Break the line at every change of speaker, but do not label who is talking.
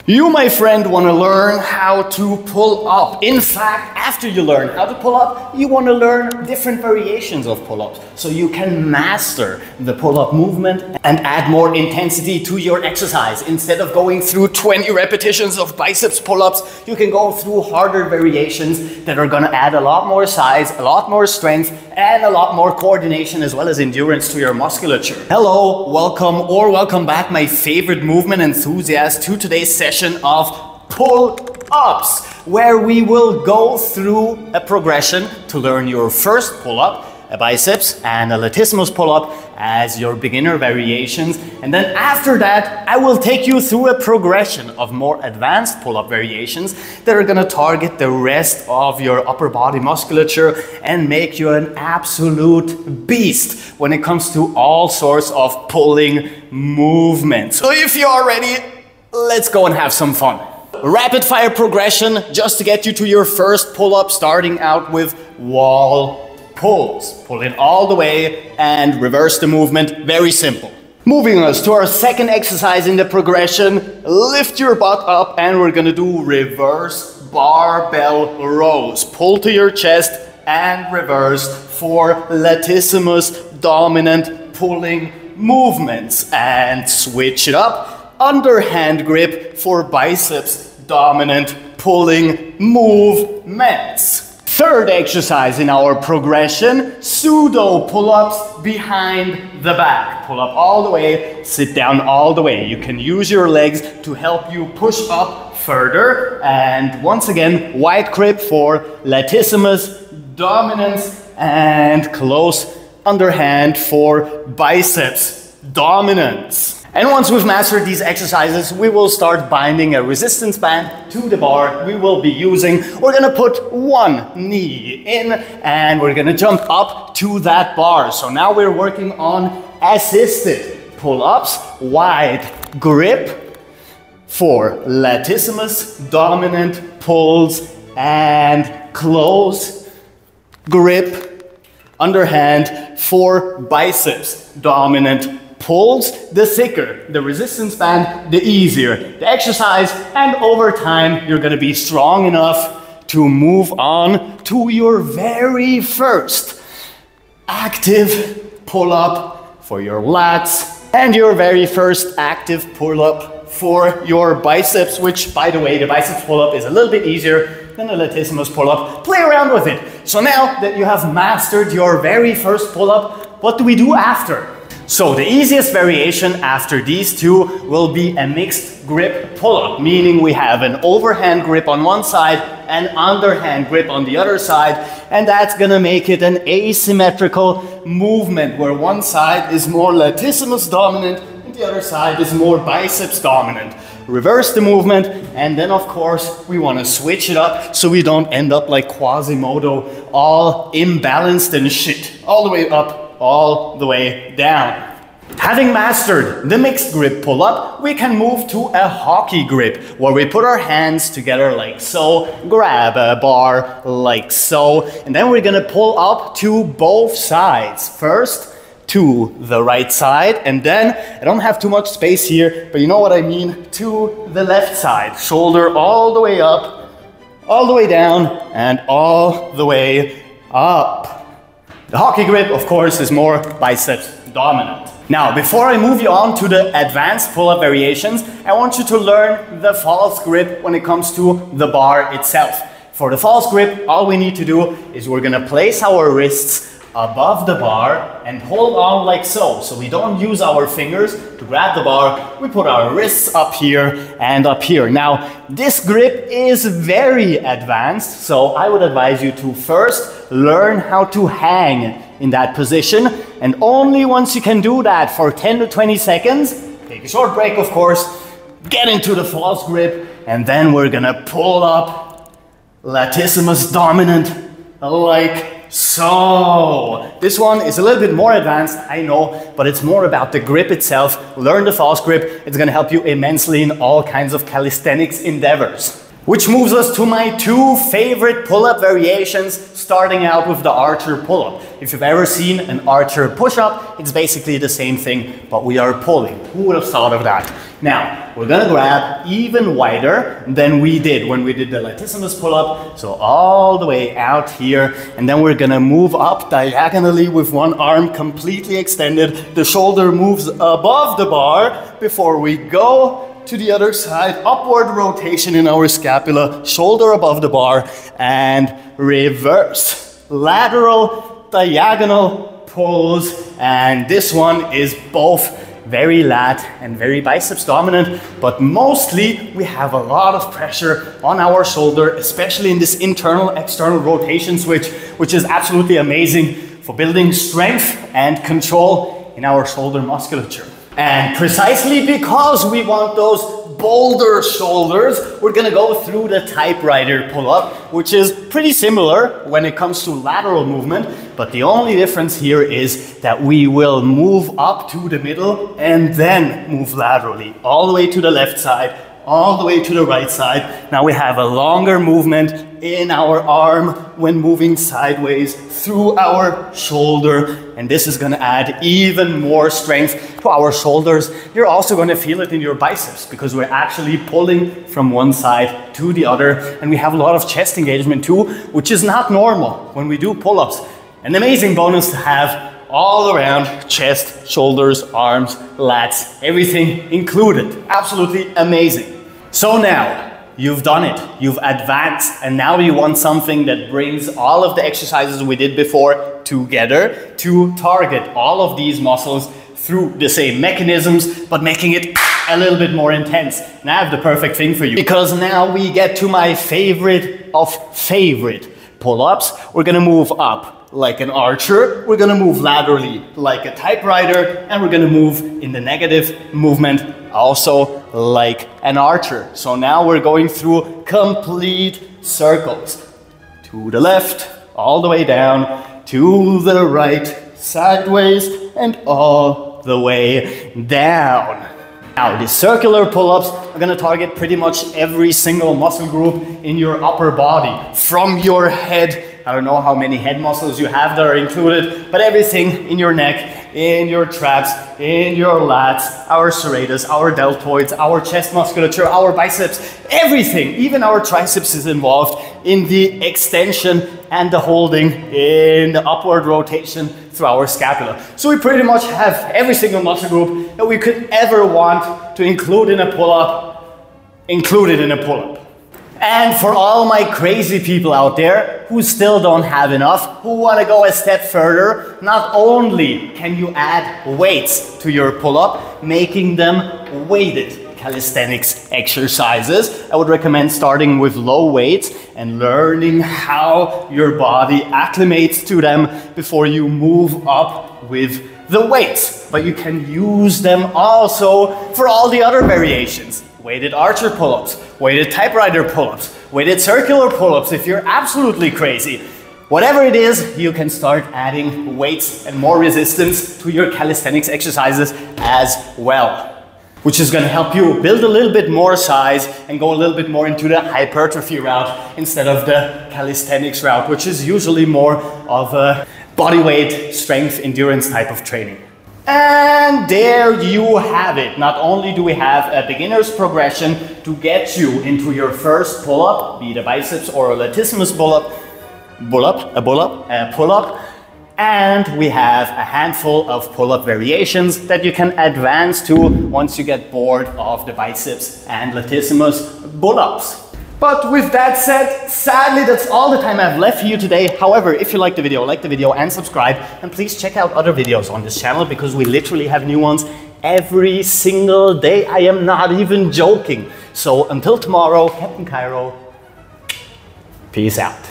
You, my friend, want to learn how to pull up. In fact, after you learn how to pull up, you want to learn different variations of pull-ups so you can master the pull-up movement and add more intensity to your exercise. Instead of going through 20 repetitions of biceps pull-ups, you can go through harder variations that are going to add a lot more size, a lot more strength, and a lot more coordination as well as endurance to your musculature. Hello, welcome back, my favorite movement enthusiast, to today's session of pull-ups, where we will go through a progression to learn your first pull-up, a biceps and a latissimus pull-up as your beginner variations. And then after that, I will take you through a progression of more advanced pull-up variations that are gonna target the rest of your upper body musculature and make you an absolute beast when it comes to all sorts of pulling movements. So if you are ready, let's go and have some fun. Rapid fire progression just to get you to your first pull-up, starting out with wall pulls. Pull it all the way and reverse the movement. Very simple. Moving us to our second exercise in the progression, lift your butt up and we're gonna do reverse barbell rows. Pull to your chest and reverse for latissimus dominant pulling movements, and switch it up. Underhand grip for biceps dominant pulling movements. Third exercise in our progression, pseudo pull-ups behind the back. Pull up all the way, sit down all the way. You can use your legs to help you push up further. And once again, wide grip for latissimus dominance and close underhand for biceps dominance. And once we've mastered these exercises, we will start binding a resistance band to the bar we will be using. We're gonna put one knee in and we're gonna jump up to that bar. So now we're working on assisted pull-ups, wide grip for latissimus dominant pulls and close grip underhand for biceps dominant pulls. The thicker the resistance band, the easier the exercise, and over time you're going to be strong enough to move on to your very first active pull-up for your lats and your very first active pull-up for your biceps, which, by the way, the biceps pull-up is a little bit easier than the latissimus pull-up. Play around with it. So now that you have mastered your very first pull-up, what do we do after? So the easiest variation after these two will be a mixed grip pull-up, meaning we have an overhand grip on one side and underhand grip on the other side, and that's gonna make it an asymmetrical movement where one side is more latissimus dominant and the other side is more biceps dominant. Reverse the movement, and then of course we want to switch it up so we don't end up like Quasimodo, all imbalanced and shit, all the way up, all the way down. Having mastered the mixed grip pull-up, we can move to a hockey grip, where we put our hands together like so, grab a bar like so, and then we're gonna pull up to both sides. First to the right side, and then, I don't have too much space here, but you know what I mean, to the left side. Shoulder all the way up, all the way down, and all the way up. The hockey grip, of course, is more biceps dominant. Now, before I move you on to the advanced pull-up variations, I want you to learn the false grip when it comes to the bar itself. For the false grip, all we need to do is we're gonna place our wrists above the bar and hold on like so. So we don't use our fingers to grab the bar, we put our wrists up here and up here. Now, this grip is very advanced, so I would advise you to first learn how to hang in that position, and only once you can do that for 10 to 20 seconds, take a short break of course, get into the false grip, and then we're gonna pull up latissimus dominant like so. This one is a little bit more advanced, I know, but it's more about the grip itself. Learn the false grip, it's gonna help you immensely in all kinds of calisthenics endeavors. Which moves us to my two favorite pull-up variations, starting out with the archer pull-up. If you've ever seen an archer push-up, it's basically the same thing, but we are pulling. Who would have thought of that? Now, we're gonna grab even wider than we did when we did the Latissimus pull-up. So all the way out here, and then we're gonna move up diagonally with one arm completely extended. The shoulder moves above the bar before we go to the other side, upward rotation in our scapula, shoulder above the bar, and reverse. Lateral, diagonal pulls, and this one is both very lat and very biceps dominant, but mostly we have a lot of pressure on our shoulder, especially in this internal-external rotation switch, which is absolutely amazing for building strength and control in our shoulder musculature. And precisely because we want those bolder shoulders, we're gonna go through the typewriter pull-up, which is pretty similar when it comes to lateral movement, but the only difference here is that we will move up to the middle and then move laterally, all the way to the left side, all the way to the right side. Now we have a longer movement in our arm when moving sideways through our shoulder, and this is going to add even more strength to our shoulders. You're also going to feel it in your biceps because we're actually pulling from one side to the other, and we have a lot of chest engagement too, which is not normal when we do pull-ups. An amazing bonus to have all around: chest, shoulders, arms, lats, everything included. Absolutely amazing. So now, you've done it, you've advanced, and now you want something that brings all of the exercises we did before together to target all of these muscles through the same mechanisms, but making it a little bit more intense. And I have the perfect thing for you, because now we get to my favorite of favorite pull-ups. We're gonna move up like an archer, we're gonna move laterally like a typewriter, and we're gonna move in the negative movement also like an archer. So now we're going through complete circles. To the left, all the way down, to the right, sideways, and all the way down. Now, the circular pull-ups are gonna target pretty much every single muscle group in your upper body, from your head. I don't know how many head muscles you have that are included, but everything in your neck, in your traps, in your lats, our serratus, our deltoids, our chest musculature, our biceps, everything, even our triceps is involved in the extension and the holding in the upward rotation through our scapula. So we pretty much have every single muscle group that we could ever want to include in a pull-up, included in a pull-up. And for all my crazy people out there who still don't have enough, who want to go a step further, not only can you add weights to your pull-up, making them weighted calisthenics exercises. I would recommend starting with low weights and learning how your body acclimates to them before you move up with the weights. But you can use them also for all the other variations. Weighted archer pull-ups, weighted typewriter pull-ups, weighted circular pull-ups if you're absolutely crazy. Whatever it is, you can start adding weights and more resistance to your calisthenics exercises as well, which is going to help you build a little bit more size and go a little bit more into the hypertrophy route instead of the calisthenics route, which is usually more of a bodyweight, strength, endurance type of training. And there you have it. Not only do we have a beginner's progression to get you into your first pull-up, be it a biceps or a latissimus pull-up, pull-up, and we have a handful of pull-up variations that you can advance to once you get bored of the biceps and latissimus pull-ups. But with that said, sadly, that's all the time I have left for you today. However, if you like the video and subscribe, and please check out other videos on this channel because we literally have new ones every single day. I am not even joking. So until tomorrow, Captain Cairo, peace out.